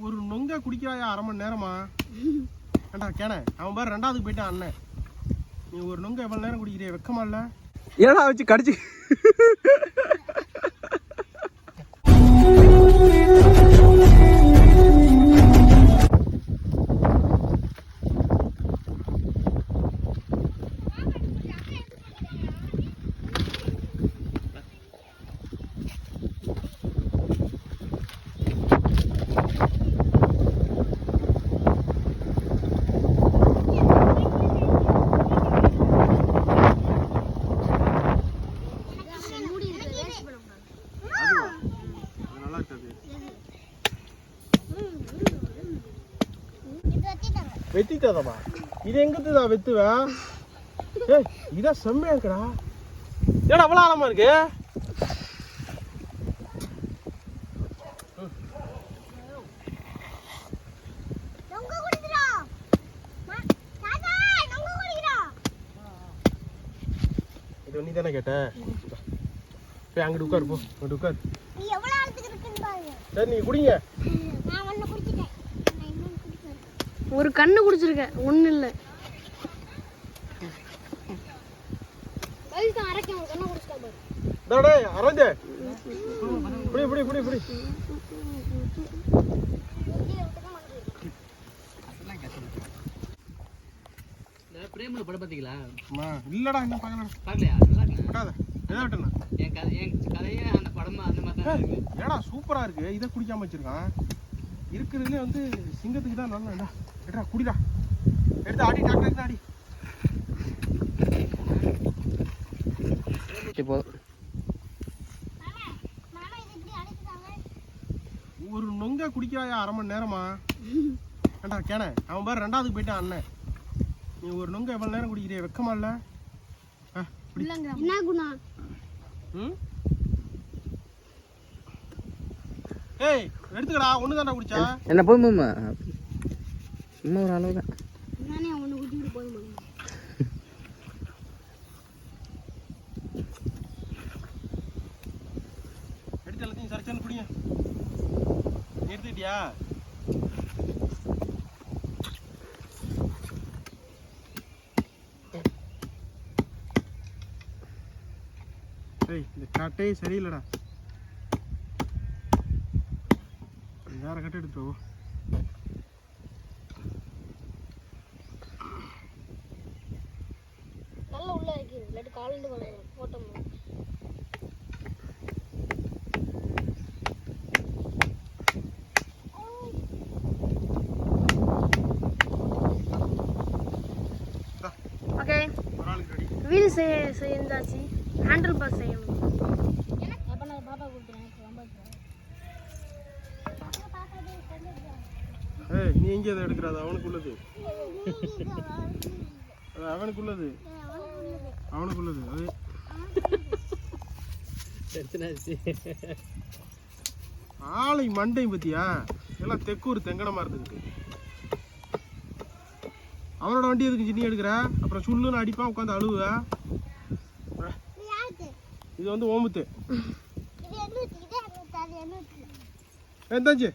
ஒரு நொங்க குடிக்கிறாயா 1/2 மணி நேரமா? ஏண்டா கேன அவன் பாரு 2வது போயிட்டான் அண்ணன். நீ ஒரு நொங்க எவ்வளவு நேரம் குடிக்கிறிய? வெக்கமா இல்ல? ஏடா வச்சு கடிச்சு வெத்திட்டதமா? இது எங்கத்துதான் வெத்துவ? ஏய் இதான் செம்மையா இருக்குடா. ஏடா அவ்வளோ ஆழமா இருக்கு? இது நீ தானே கேட்ட? போய் அங்கிட்டு உட்காரு, போ அங்கிட்டு உட்காரு. சரி நீங்க குடிங்க. ஒரு கண்ணு குடிச்சிருக்க, ஒண்ணு இல்ல. அரஞ்சே புடி புடி புடி புடி. பிரேமல படம் பாத்தீங்களா? இல்லடா இன்னும் பார்க்கல. பார்க்கலையா? நல்லா இருக்கு. பார்க்காத. எதை விட்டனா? என் கதையே அந்த படமா அந்த மாதிரி தான் இருக்கு. ஏடா சூப்பரா இருக்கு. இதை குடிக்காம வச்சிருக்கான். இருக்கிறதுலே வந்து சிங்கத்துக்கு தான் நல்லா. எடுடா குடிடா. எடுத்து ஆடி டாக்டர் ஆடி. இப்போ ஒரு நொங்க குடிக்கிறாயா 1/2 மணி நேரமா? ஏண்டா கேன அவன் பாரு 2வது போயிட்டான் அண்ணன். நீ ஒரு நொங்க எவ்வளவு நேரம் குடிக்கிறிய? வெக்கமா இல்ல? என்ன குணா? ஏய் எடுத்துக்கடா. ஒண்ணு தான்டா குடிச்சா. என்ன போதுமா? இன்னும் ஒரு அளவு தான். நானே ஒண்ணு குடிச்சிட்டு போதுமா? எடுத்து எல்லாத்தையும் சரிச்சான்னு குடிங்க. எடுத்துக்கிட்டியா? ஏய் இந்த கட்டே சரியில்லடா. வேற கட்டை எடுத்துட்டு போ. நல்ல உள்ள இருக்கு. லட்டு கால்ல போட்டோம். ஓகே ஒரு ஆளுக்கு ரெடி. வீல் செஞ்சாச்சு. ஹேண்டில் பார் செய்யணும். அப்ப நான் பாப்பா கூப்பிட்டேன். ஏய் நீ எங்க இதை எடுக்கிறது? அவனுக்குள்ளது. அது அவனுக்குள்ளது. அவனுக்குள்ளது. அது ஆளை மண்டை பத்தியா? எல்லாம் தெக்கூர் தெங்கனமா இருந்துக்கிட்டு. அவனோட வண்டி எதுக்கு நீ எடுக்கிற? அப்புறம் சுள்ளுன்னு அடிப்பான், உட்காந்து அழுவ. இது வந்து ஓமுத்து. எந்தாச்சு